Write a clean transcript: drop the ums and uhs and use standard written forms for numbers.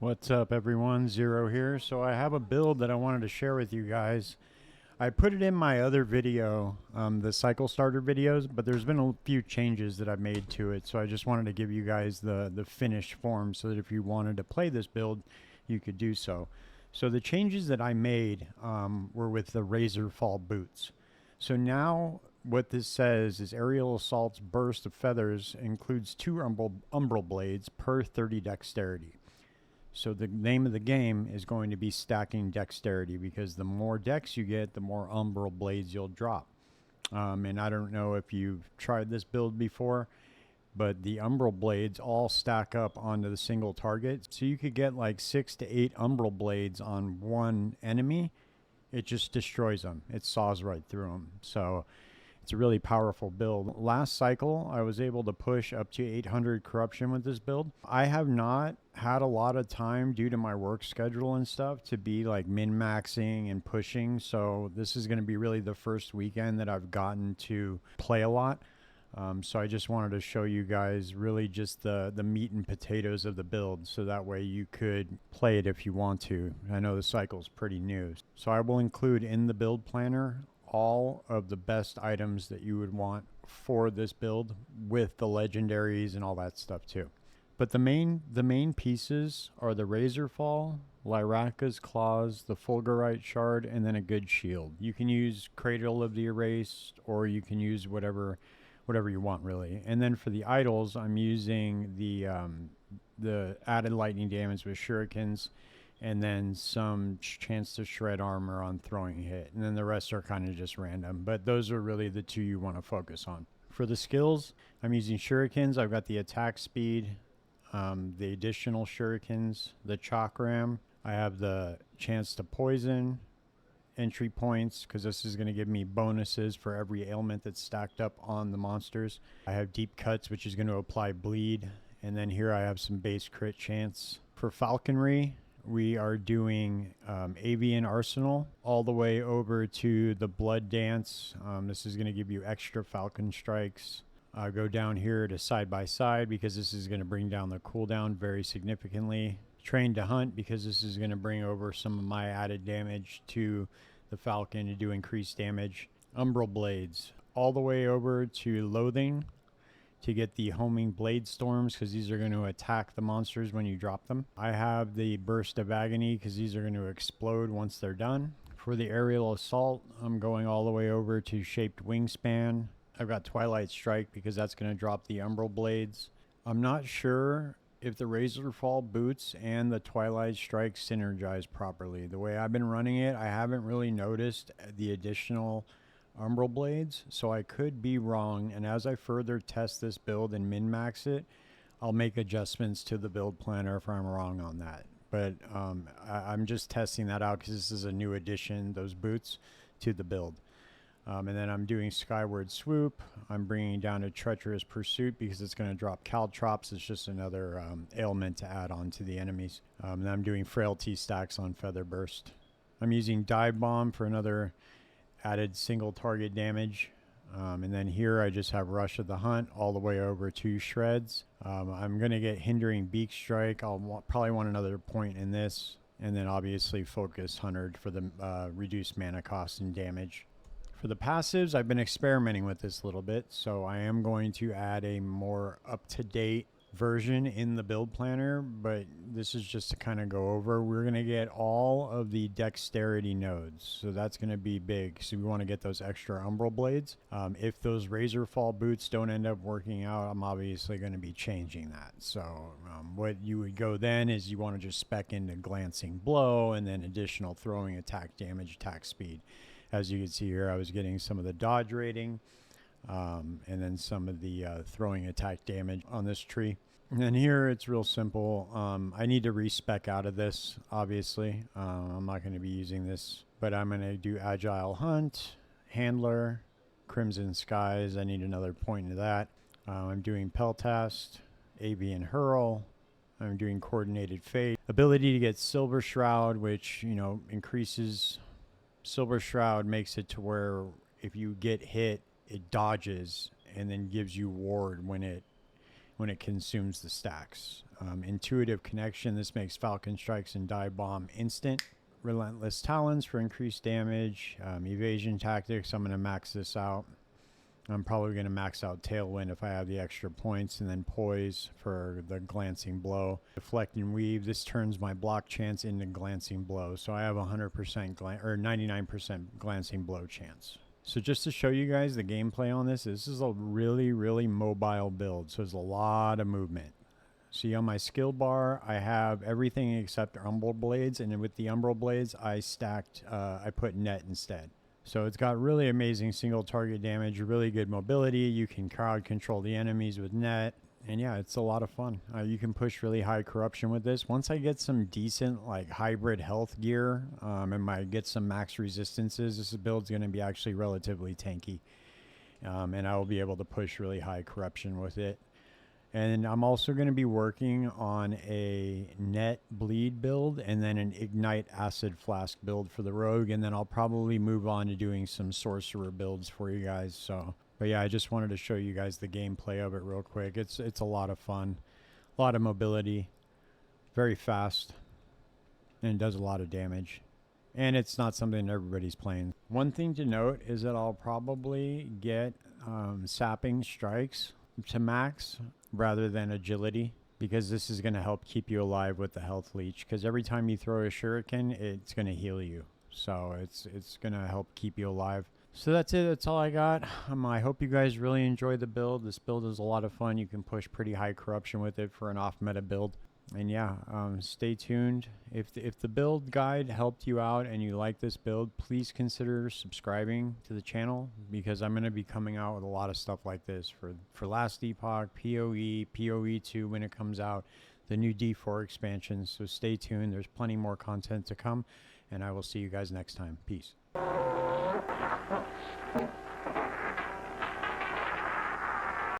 What's up everyone, Zero here. So I have a build that I wanted to share with you guys. I put it in my other video, the cycle starter videos, but there's been a few changes that I've made to it. So I just wanted to give you guys the finished form so that if you wanted to play this build, you could do so. So the changes that I made were with the Razor Fall boots. So now what this says is Aerial Assault's burst of feathers includes 2 umbral blades per 30 dexterity. So the name of the game is going to be stacking dexterity, because the more dex you get, the more umbral blades you'll drop. And I don't know if you've tried this build before, but the umbral blades all stack up onto the single target. So you could get like 6 to 8 umbral blades on one enemy. It just destroys them. It saws right through them. So it's a really powerful build. Last cycle, I was able to push up to 800 corruption with this build. I have not had a lot of time due to my work schedule and stuff to be like min-maxing and pushing. So this is going to be really the first weekend that I've gotten to play a lot. So I just wanted to show you guys really just the meat and potatoes of the build, so that way you could play it if you want to. I know the cycle's pretty new. So I will include in the build planner all of the best items that you would want for this build, with the legendaries and all that stuff too. But the main pieces are the Razor Fall, Lyraka's Claws, the Fulgurite Shard, and then a good shield. You can use Cradle of the Erased, or you can use whatever you want really. And then for the idols, I'm using the added lightning damage with shurikens, and then some chance to shred armor on throwing hit. And then the rest are kind of just random, but those are really the 2 you want to focus on. For the skills, I'm using shurikens. I've got the attack speed, the additional shurikens, the chakram. I have the chance to poison, entry points, because this is going to give me bonuses for every ailment that's stacked up on the monsters. I have deep cuts, which is going to apply bleed. And then here I have some base crit chance. For falconry, we are doing Avian Arsenal all the way over to the Blood Dance. This is going to give you extra Falcon strikes. Go down here to Side by Side, because this is going to bring down the cooldown very significantly. Train to Hunt, because this is going to bring over some of my added damage to the Falcon to do increased damage. Umbral Blades all the way over to Loathing to get the homing blade storms, because these are going to attack the monsters when you drop them. I have the Burst of Agony, because these are going to explode once they're done. For the Aerial Assault, I'm going all the way over to Shaped Wingspan. I've got Twilight Strike, because that's going to drop the Umbral Blades. I'm not sure if the Razor Fall boots and the Twilight Strike synergize properly. The way I've been running it, I haven't really noticed the additional umbral blades, so I could be wrong, and as I further test this build and min-max it, I'll make adjustments to the build planner if I'm wrong on that. But I'm just testing that out because this is a new addition, those boots, to the build. And then I'm doing Skyward Swoop. I'm bringing down a Treacherous Pursuit, because it's going to drop Caltrops. It's just another ailment to add on to the enemies. And I'm doing Frailty stacks on Feather Burst. I'm using Dive Bomb for another added single target damage. And then here I just have Rush of the Hunt all the way over to Shreds. I'm going to get Hindering Beak Strike. I'll probably want another point in this. And then obviously Focus Hunter for the reduced mana cost and damage. For the passives, I've been experimenting with this a little bit, so I am going to add a more up-to-date version in the build planner, but this is just to kind of go over. We're going to get all of the dexterity nodes, so that's going to be big. So we want to get those extra umbral blades. If those Razor Fall boots don't end up working out, I'm obviously going to be changing that. So what you would go then is you want to just spec into Glancing Blow, and then additional throwing attack damage, attack speed. As you can see here, I was getting some of the dodge rating, and then some of the throwing attack damage on this tree. And then here it's real simple. I need to respec out of this, obviously. I'm not going to be using this, but I'm going to do Agile Hunt, Handler, Crimson Skies. I need another point into that. I'm doing Peltast, Avian Hurl. I'm doing Coordinated Fate. Ability to get Silver Shroud, which, you know, increases... Silver Shroud makes it to where if you get hit, it dodges and then gives you ward when when it consumes the stacks. Intuitive connection, this makes Falcon strikes and dive bomb instant. Relentless talons for increased damage. Evasion tactics, I'm going to max this out. I'm probably going to max out Tailwind if I have the extra points, and then Poise for the Glancing Blow. Deflect and Weave, this turns my block chance into Glancing Blow, so I have 100% or 99% Glancing Blow chance. So just to show you guys the gameplay on this is a really mobile build, so there's a lot of movement. See, on my skill bar, I have everything except Umbral Blades, and with the Umbral Blades, I put Net instead. So it's got really amazing single target damage, really good mobility. You can crowd control the enemies with Net. And yeah, it's a lot of fun. You can push really high corruption with this. Once I get some decent like hybrid health gear and get some max resistances, this build's going to be actually relatively tanky. And I will be able to push really high corruption with it. And I'm also going to be working on a net bleed build and then an ignite acid flask build for the rogue. And then I'll probably move on to doing some sorcerer builds for you guys. So, but yeah, I just wanted to show you guys the gameplay of it real quick. It's a lot of fun, a lot of mobility, very fast, and it does a lot of damage. And it's not something everybody's playing. One thing to note is that I'll probably get sapping strikes to max rather than agility, because this is going to help keep you alive with the health leech, because every time you throw a shuriken, it's going to heal you, so it's going to help keep you alive. So that's it. That's all I got. I hope you guys really enjoy the build. This build is a lot of fun. You can push pretty high corruption with it for an off meta build. And yeah, stay tuned. If the build guide helped you out and you like this build, please consider subscribing to the channel, because I'm going to be coming out with a lot of stuff like this for Last Epoch, PoE, PoE 2 when it comes out, the new D4 expansion. So stay tuned. There's plenty more content to come, and I will see you guys next time. Peace.